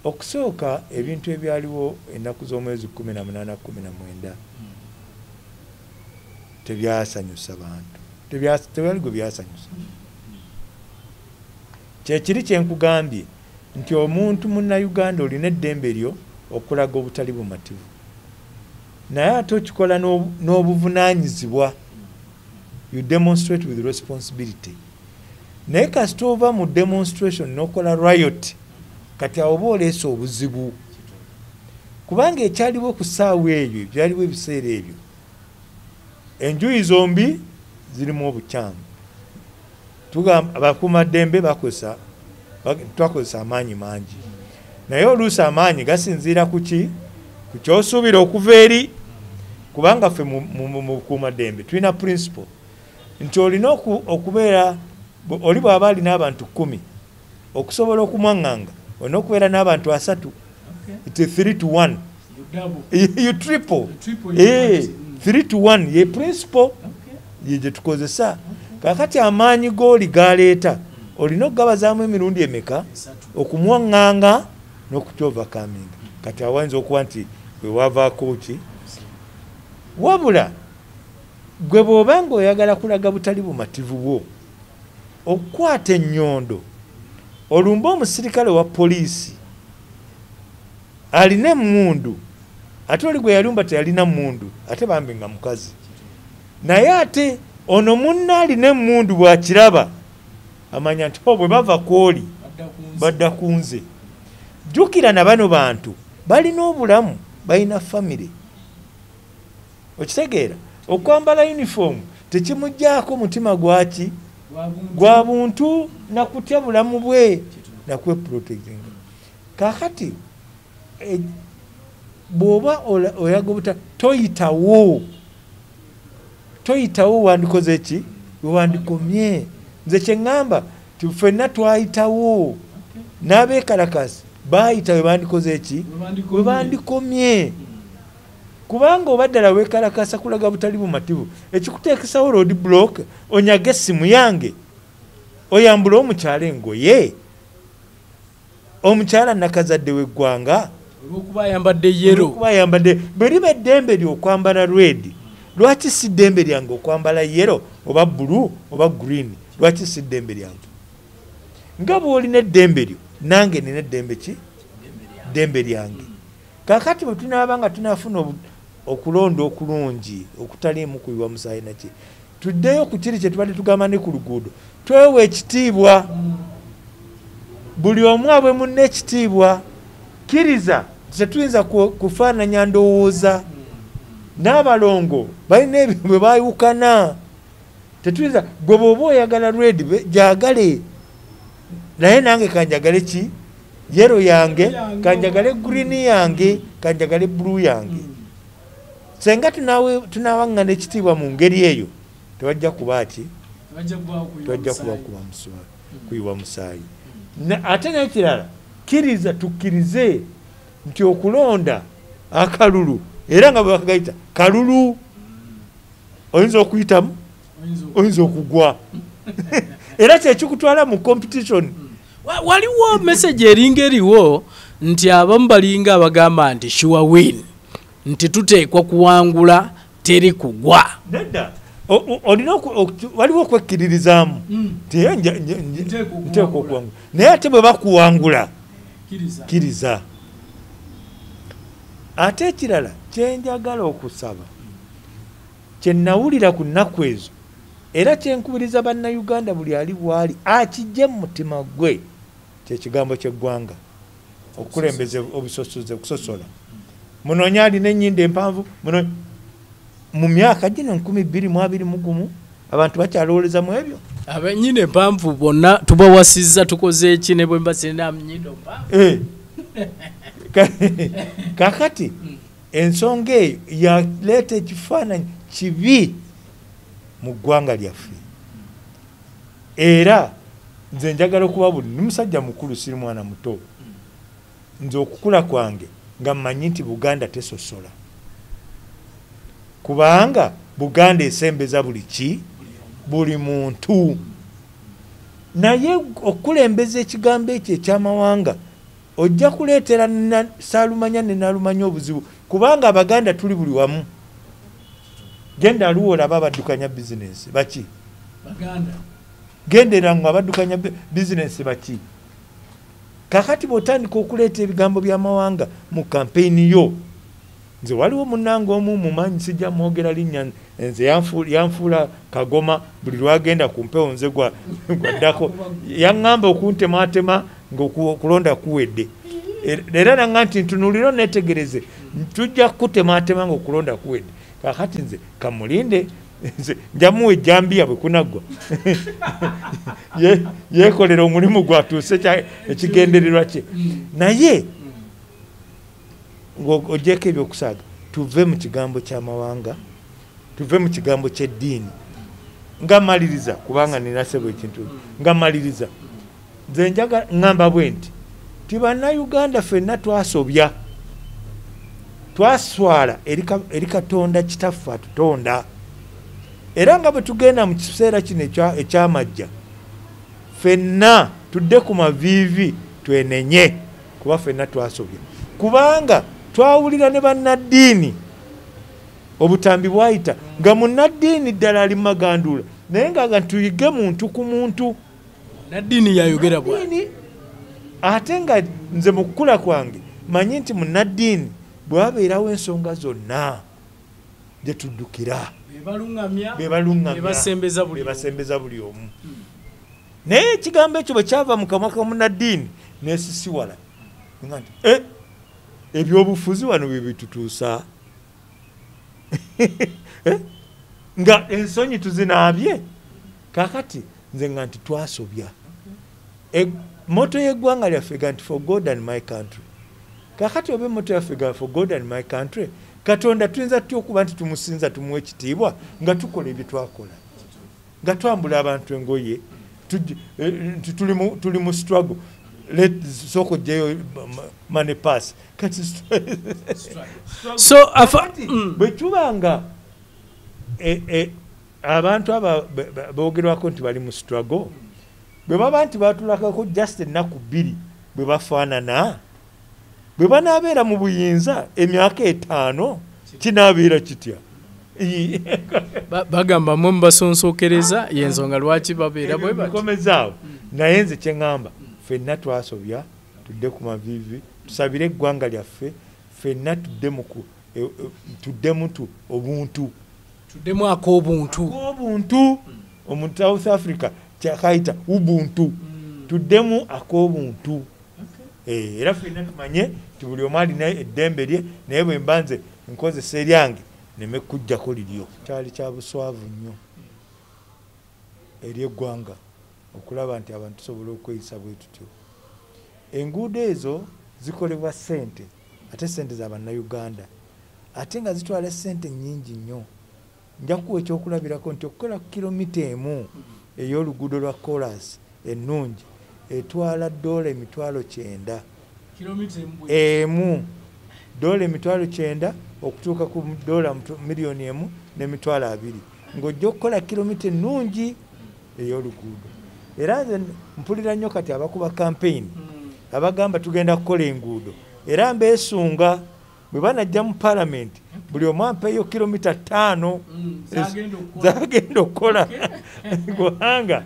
okusooka ebintu ebyaliwo ennaku z'omwezi 18-19 tebyasanyusa bantu, tebyali gwe byasanyusa. Kyekiri kyenkugambye nti omuntu munnayuganda olina eddembe lyo okulaga obutali bumativu, naye ate okikola n'obuvunaanyizibwa. You demonstrate with responsibility. Naye kasita ova mu demonstration n'okola riot, kati awo oba oleese obuzibu, kubanga ekyaliwo ku ssaawa eyo, byaliwo ebiseera ebyo, enjuyi zombi zirimu obukyamu. Tugamba abakuumaddembe twakozesa amaanyi mangi, naye oluusi amaanyi gasinziira ku ki? Ku kyosuubira okuva eri, kubanga ffe mu bukuumaddembe tulina principle nti olina okubeera, oli bw'aba alina abantu 10 okusobola okumwaŋŋanga olina okubeera n'abantu 3. It's 3 to 1. You triple. 3 to 1 ye principle ye gye tukozesa. Kakati amaanyi g'oli galeeta olina okugabazaamu emirundi emeka okumwaŋŋanga n'okukyovakaminga. Kati awayinza okuba nti bwe wavaako ki, wabula gwe bw'obanga oyagala kulaga butali bumativu bwo, okukwata ennyondo olumba omusirikale wa poliisi alina emmundu, ate oli gwe yalumba teyalina mmundu, ate bambi nga mukazi, naye ate ono munna alina emmundu bw'akiraba amanya nti bwe bava kwoli badda ku nze. Jjukira na bano bantu balina obulamu, balina famire. Okitegeera, okwambala uniform tekimugjaako mutima gwaki gwa buntu nakutya bulamu bwe nakweprotectinga. Kakati bw'oba oyaga obuta toyitawo wandikoze ki wewandikomye. Nze kyeŋŋamba ti ffenna twayitawo, n'abeekalakasi baayita we bandikoze ki we bandikomye, kubanga obaddala weekalakasa kulaga butali bumativu ekikuteekesawo road block, onyaga essimu yange, oyambula omukyala engoye, omukyala nakazadde w'eggwanga olw'okuba ayambadde yero, bwe liba eddembe ly'okwambala red, lwaki si ddembe lyange okwambala yero oba bulu oba green? Lwaki si ddembe lyange? Nga bw'olina eddembe lyo, nange nina eddembe ki? Ddembe lyange. Kakati bwe tunaaba nga tunafuna okulonda okulungi okutaliimu kuyiwa musaayi naki, tuddeyo ku kiri kye tubadde tugamba ne ku luguudo, twewe ekitiibwa, buli omu abwe munne ekitiibwa. Kkiriza tetuyinza kufaananya ndowooza, n'abalongo balina ebyo bwe baayukana, tetuyinza. Gwe bw'oba oyagala red gyagale, naye nange kanjagale ki yero yange, kanjagale green yange, kanjagale blue yange. Senga tunawaŋŋana ekitiibwa mu ngeri eyo, tewajja kuba ki, tewajja kuba kuyiwa musaayi. Ate n'ekirala, kkiriza tukkirize nti okulonda akalulu, era nga bwe bakagayita kalulu, oyinza okuyitamu, oyinza okugwa era kyekikutwala mu competition. Waliwo message eringa eriwo nti abamu balinga abagamba nti sure win, nti tuteekwa kuwangula teri kugwa. Nedda, olina waliwo okwekkiririzaamu nti nteekwa okuwangula, naye ate bwe bakuwangula kkiriza. Ate ekirala kyenjagala okusaba, kye nawulira ku nnaku ezo, era kyenkubiriza bannayuganda buli ali bwali akijje mu mutima gwe, kyekigambo ky'eggwanga, okukulembeza obusosoze, okusosola. Munoonye alina ennyindo empanvu, mu myaka gino 2021 abantu bakyalowoleza mu ebyo. Abennyini empanvu bonna tubawasizza tukoze eki ne bwe mba sirina nnyindo mpanvu. Kakati ensonga eyo yaleeta ekifaananyi kibi mu ggwanga lyaffe, era nze njagala okuba buli ni musajja mukulu, siri mwana muto. Nze okukula kwange nga mmanyi nti Buganda tesosola, kubanga Buganda esembeza buli ki, buli muntu. Naye okulembeza ekigambo ekyo ekyamawanga ojja kuleetera Saalumanya ne Naalumanya obuzibu kubanga Abaganda tuli buli wamu. Genda Aluwola abaddukanya bizinesi baki? Baganda. Gendera ngo abaddukanya bizinesi baki? Kakati bw'otandika okuleeta ebigambo by'amawanga mu kampeyini yo, nze waliwo munnange omu mumanyi sijja mwogera linnya, nze yanfuula Kagoma buli lwagenda ku mpewo nze gwaddako yaŋŋamba okuntemaatema ng'okulonda kuwedde. Era nanga nti ntunuulira neetegereze tujja kutemaatema ng'okulonda kuwedde. Kakati nze kamulinde njamuwa ejjambiya bwe kunaggwa yeekolera omulimu gwatuuse ekigendererwa kye. Naye ng'ogyeko ebyokusaaga tuve mu kigambo ky'amawanga, tuve mu kigambo ky'eddiini. Nga maliriza kubanga ninasebwa ekintu nga maliriza, nze njaga ŋŋamba bwe nti Bannayuganda ffenna twasobya, twaswala eri Katonda kitaffe atutonda. Era nga bwe tugenda mu kiseera kino ekyamajja, ffenna tudde ku maviivi twenenye kuba ffenna twasobya. Kubanga twawulira ne bannaddiini obutambi bwayita nga munnaddiini ddala ali Magandula naye nga tuyige muntu ku muntu. Naddiini yayogera bw'ati. Ate nga nze mu kukula kwange manyi nti munnaddiini bwabeerawo ensonga zonna gye tuddukira bebasembeza buli omu. Naye ekigambo ekyo bwe kyava mu kamwa ka munnaddiini neesisiwala nga nti ebyobufuzi wano bye bitutuusa nga ensonyi tuzinaabye. Kakati nze nga nti twasobya. Moto y'eggwanga lyaffe ga nti for God and my country. Kakati oba moto yaffe ga for God and my country, Katonda tuyinza tutya okuba nti tumusinza tumuwa ekitiibwa nga tukola ebye twakola, nga twambula abantu engoye tuli mu struggle. Soko jeyo money pass kati so bwe tubanga abantu aba boogerwako nti bali mu struggle, bwe baba nti batulakako just ennaku bbiri bwe bafaanana, bwe banaabeera mu buyinza emyaka 5 kinaabeera kitya? Bagamba mwe mubasonsookereza y'ensonga lwaki babeera bwe bati. Komezaawo naye nze kye ŋŋamba ffenna twasobya, tudde ku maviivi, tusabire eggwanga lyaffe, ffenna tuddemu obuntu, tuddemu ak'obuntu. Omuntu South Africa kyakayita ubuntu, tuddemu ak'obuntu. Era ffenna tumanye nti buli omu alina eddembe lye, naye bwe mba nze nkozesa eryange neme kujjako liryo. Kyali kya buswavu nnyo eri eggwanga okulaba nti abantu tusobola okweyisa bwe tutyo. Enguudo ezo zikolebwa ssente, ate ssente za bannayuganda, ate nga zitwala ssente nnyingi nnyo. Nja kuwa ekyokulabirako nti okukola kilomita emu ey'oluguudo lwa kolas ennungi etwala $900 emu, $900 okutuuka ku $1,250,000 ng'ojja okukola kilomita ennungi ey'oluguudo. Era nze mpulira nnyo kati abakuba kampeyini abagamba tugenda kukola enguudo, era mbeesunga bwe banajja mu palamenti buli omu ampeeyo kilomita 5 zagenda okukola kubanga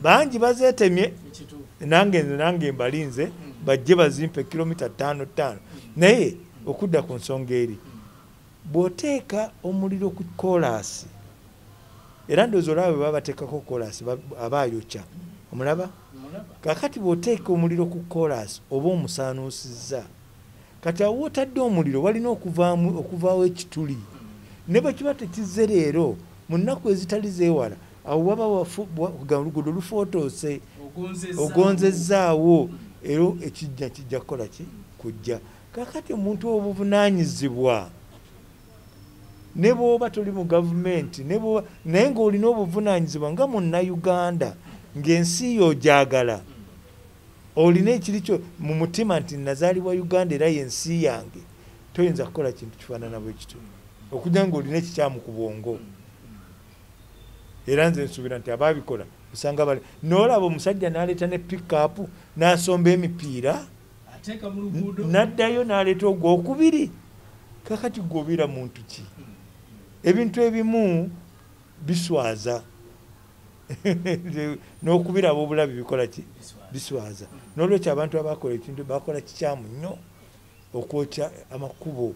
bangi bazeetemye, nange mbalinze bajje bazimpe kilomita 5. Naye okudda ku nsonga eri, bw'oteeka omuliro ku koolaasi, era ndowooza olaba bwe babateekako koolaasi aba ayokya, omulaba? Kakati bw'oteeka omuliro ku koolaasi oba omusaanuusizza, kati awo otadde omuliro walina okuvaawo ekituli. Ne bwe kiba tekizze leero mu nnaku ezitali zeewala, awo waba oluguudo lufootoose, ogonzezzaawo, era kijja kukola ki? Kujja. Kakati omuntu obuvunaanyizibwa ne bw'oba toli mu gavumenti, naye ng'olina obuvunaanyizibwa nga munnayuganda, ng'ensi yo gyagala, olina ekiri kyo mu mutima nti nazaalibwa Uganda era y'ensi yange, toyinza kukola kintu kifaanana bwe kityo, okujja ng'olina ekikyamu ku bwongo. era nze nsuubira nti abaabikola usanga bali n'olaba omusajja n'aleeta ne pick-up n'asomba emipiira n'addayo n'aleeta ogwokubiri. Kakati gw'obeera muntu ki? Ebintu ebimu biswaza n'okubira ab'obulabi bikola ki? Biswaza. N'olwekyo abantu abakola ekintu bakola kikyamu nnyo okwokya amakubo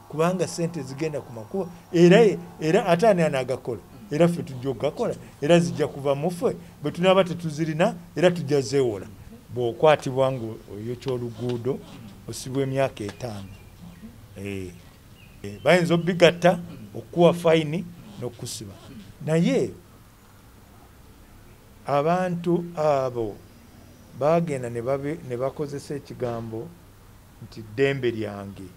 kubanga sente zigenda ku makubo era ate ani anagakola era ffe tujja okugakola era zijja kuva mu ffe bwe tunaaba tetuzirina era tujja zeewola. Bw'okwatibwa ng'oyokya oluguudo osibwa emyaka 5. Bayinza obigatta okuwa fayini n'okusiba. Naye abantu abo bagenda ne bakozesa ekigambo nti ddembe lyange.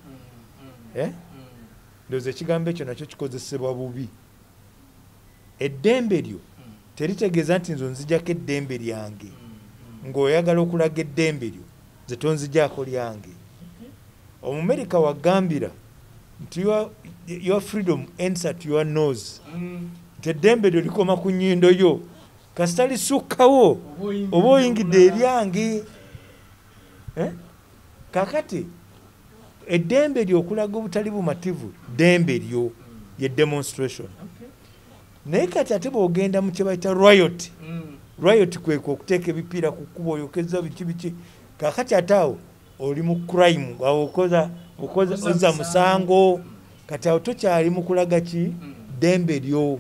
Ndowooza ekigambo ekyo nakyo kikozesebwa bubi. Eddembe lyo teritegeeza nti nze nzijjako eddembe lyange. Ng'oyagala okulaga eddembe lyo nze tonzijjaako lyange. Omumerika wagambira nti your freedom ends at your nose. Nti eddembe lyo likoma ku nnyindo yo kasita lisukkawo oba oyingidde eryange. Kakati eddembe lyo okulaga obutali bumativu ddembe lyo ye demonstration. Naye kati ate bw'ogenda mu kye bayita riot. Riot kwekwo okuteeka ebipiira ku kkubo oyokeza biki. Kakati ate awo oli mu crime okoza musango. Kati awo tokyali mu kulaga ki ddembe lyo.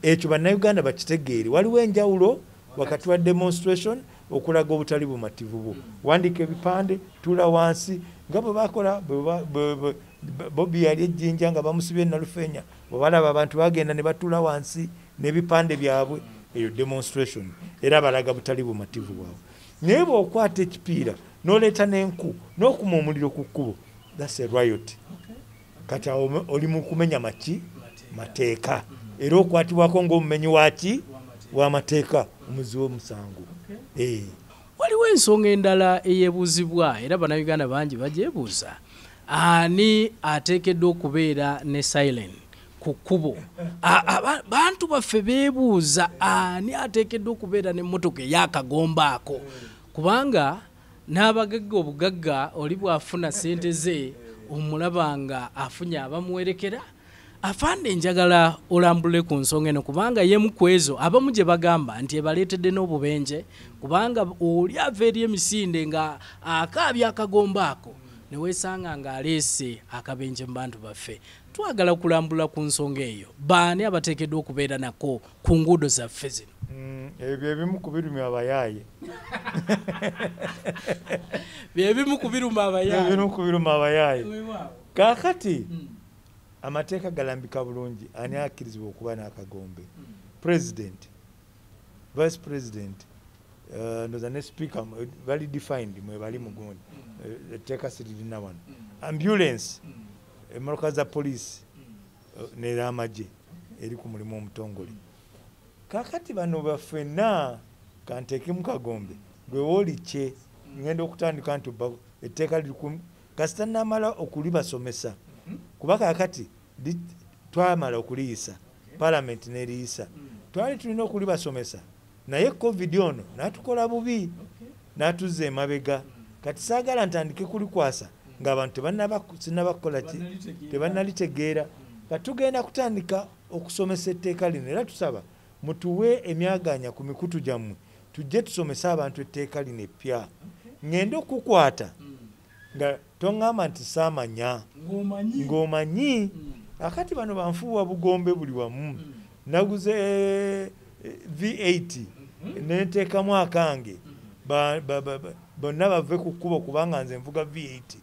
Ekyo bannayuganda bakitegeere. Waliwo enjawulo wakati wa demonstration okulaga obutali bumativu bwo. Wandika ebipande, tula wansi nga bwe bakola Bobi yali ejjinja nga bamusibye Nalufenya. Bwe balaba abantu bagenda ne batula wansi n'ebipande byabwe, eyo demonstration era balaga butali bumativu bwabwe. Naye bw'okwata ekipiira n'oleeta n'enku n'okuma omuliro ku kkubo, that's a riot. Kati oli mu kumenya mateeka era okwatibwako ng'omumenyi waki w'amateeka omuzi w'omusango. Waliwo ensonga endala eyeebuuzibwa era bannayuganda bangi bagyebuuza. Ani ateekeddwa okubeera ne silent ku kkubo? Bantu baffe beebuuza ani ateekeddwa okubeera n'emmotoka ey'akagomba ako, kubanga n'abagagga obugagga oli bw'afuna ssente ze omulaba nga afunye abamuwerekera. Afande njagala olambule ku nsonga eno kubanga yemu ku ezo abamu gye bagamba nti ebaleetedde n'obubenje kubanga oli ava eri emisinde nga akaabya akagomba ako ne weesanga ng'aleese akabenje mu bantu baffe. Twagala kulambula ku nsonga eyo. Baani abateekeddwa okubeera nako ku nguudo zaffe zino? Ebyo ebimu ku birumya abayaaye. Ebimu ku biruma abayaaye. Kaakati amateeka galambika bulungi ani akkirizibwa okuba n'akagombe? President, vice president, ndowooza ne speaker bali defined mwe bali mu gundi. Etteeka siririna wano. Ambulance, emmotoka za poliisi n'ez'amagye eri ku mulimu omutongole. Kaakati bano baffenna kanteeke mu kagombe gwe wolikye ngenda okutandika nti etteeka liri kasita namala okulibasomesa kuba kaakati twamala okuliyisa palamenti neriyisa twali tulina okulibasomesa naye covid ono n'atukola bubi n'atuzza emabega. Kati saagala ntandike kulikwasa ng'abantu sinnabakola ki tebannalitegeera. Kati tugenda kutandika okusomesa etteeka lino era tusaba mutuwe emyaganya ku mikutu gyammwe tujje tusomese abantu etteeka lino eppya. Ngenda okukwata nga toŋŋamba nti saamanya ng'omanyi. Akati bano banfuuwa bugombe buli wamu. Naguze V8 nenteekamu akange bonna bave ku kkubo kubanga nze nvuga V8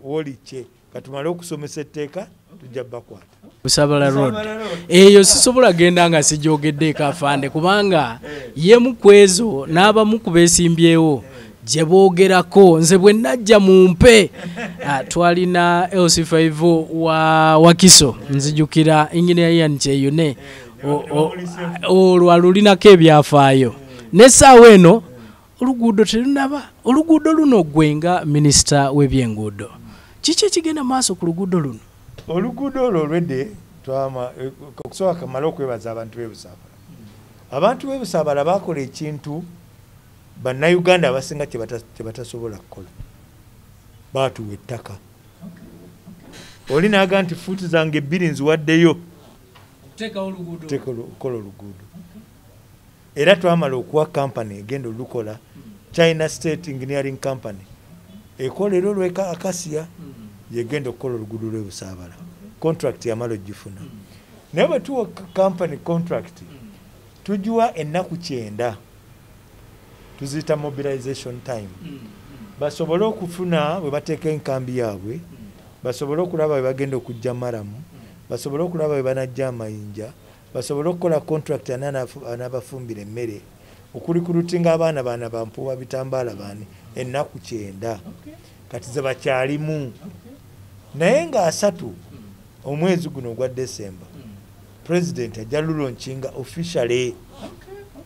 wolikye. Katumale okusomesa etteeka tujja bakwata. Busabala Road. Eyo sisobola genda nga sijogedde kafande kubanga yemu kwezo n'abamu kubeesimbyewo gye boogerako nze bwe najja mumpe. Twalina LC5 wa Wakiso nzijukira engineer Ian Cheyune olwalulinako ebyafaayo n'essaawa eno oluguudo terunaba. Oluguudo luno gwenga minisita w'ebyenguudo kiki ekigenda maaso ku luguudo luno? Oluguudo olwo olwedde okusooka kamala okwebaza abantu b'ebusaabala. Abantu b'ebusaabala bakola ekintu bannayuganda abasinga tebatasobola kukola. Baatuwa ettaka. Oli naaga nti fuuti zange 2 nziwaddeyo okukola oluguudo. Era twamala okuwa kampani egenda olukola, China State Engineering Company ekolera olweka Acacia yegenda okukola oluguudo lw'ebusaabala. Contract yamala ogifuna. Naye bwe tuwa kampani contract tugiwa ennaku 9, tuziyita mobilization time. Basobole okufuna bwe bateeka enkambi yaabwe, basobole okulaba bwe bagenda okujja Maramu, basobole okulaba bwe banajja amayinja, basobole okukola contract anaabafumbira emmere, okurikurutinga abaana baana bampuwa bitambaala baani ennaku 9. Kati ze bakyalimu. Naye nga 3 omwezi guno ogwa December President ajja lulaunching officially.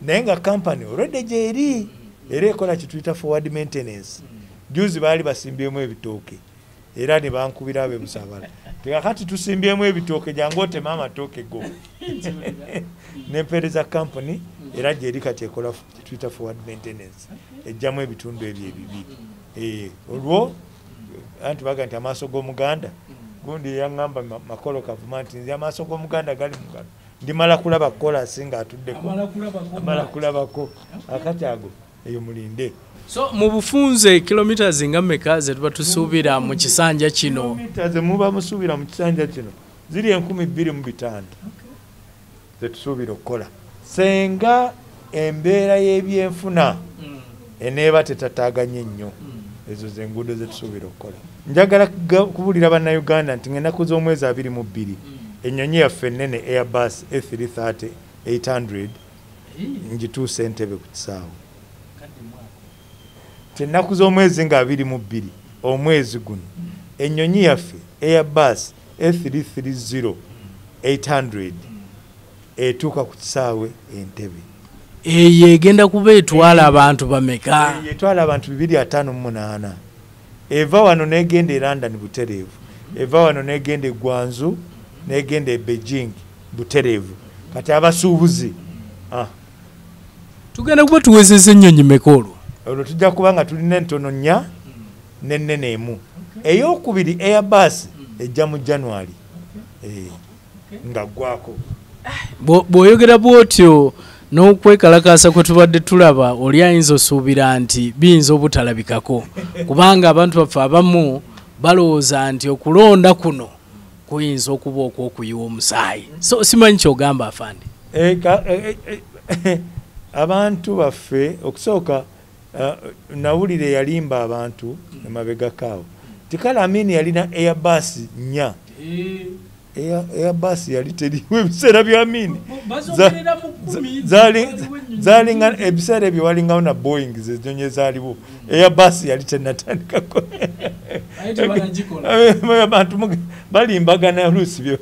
Naye nga company already gyeri era ekola kituyita forward maintenance. Juzi baali basimbyemu ebitooke era ne bankubira ab'ebusaabala. Tekakati tusimbyemu ebitooke jangu otema amatooke go. Nempeereza company era gyeri kati ekola kituyita forward maintenance. Ejjamu ebitundu ebyo ebibi. Olwo anti baga nti amaaso g'Omuganda gundi yaŋŋamba makolo kavuma nti nze amaaso g'Omuganda gali mugano. Ndimala kulaba kola singa atuddeko. Amala kulabako. Akati ago eyo mulinde. So mu bufunze kilometers nga mmeka ze tuba tusuubira mu kisanja kino? Kilometers muba musuubira mu kisanja kino ziri 2500 ze tusuubira okukola. Senga embeera y'ebyenfuna eneeba tetataaganye nnyo, ezo ze nguudo ze tusuubira okukola. Njagala kubulira bannayuganda nti ng'ennaku z'omwezi 22 ennyonyi yaffe ennene Airbus A330-800 ngituuse Entebbe ku kisaawe. Ennaku z'omwezi nga 22 omwezi guno ennyonyi yaffe Airbus A330-800 etuuka ku kisaawe Entebbe. Eyo egenda kuba etwala abantu bameka? Etwala abantu 258. Eva wano negenda e London butereevu, eva wano negenda e Gwanzu, negenda e Beijing butereevu. Kati abasuubuzi tugenda kuba tuwezezza ennyonyi mekolo. Olwo tujja kuba nga tulina entono 4 n'ennene emu. Ey'okubiri Airbus ejja mu January nga gwako. Bw'oyogera bw'otyo n'okwekalakaasa kwe tubadde tulaba oli ayinza osuubira nti biyinza obutalabikako kubanga abantu baffe abamu balowooza nti okulonda kuno kuyinza okuba okw'okuyiwa omusaayi. So simanyi kyogamba afande. Abantu baffe okusooka nawulire yalimba abantu emabega kaawo tikala amini yalina Airbus 4. Airbus yali teriwo ebiseera bya Amini zalinga ebiseera ebyo walingawo na Boeing zenyonyi zaaliwo. Airbus yali tennatandikako. Abantu balimbagana oluusi byo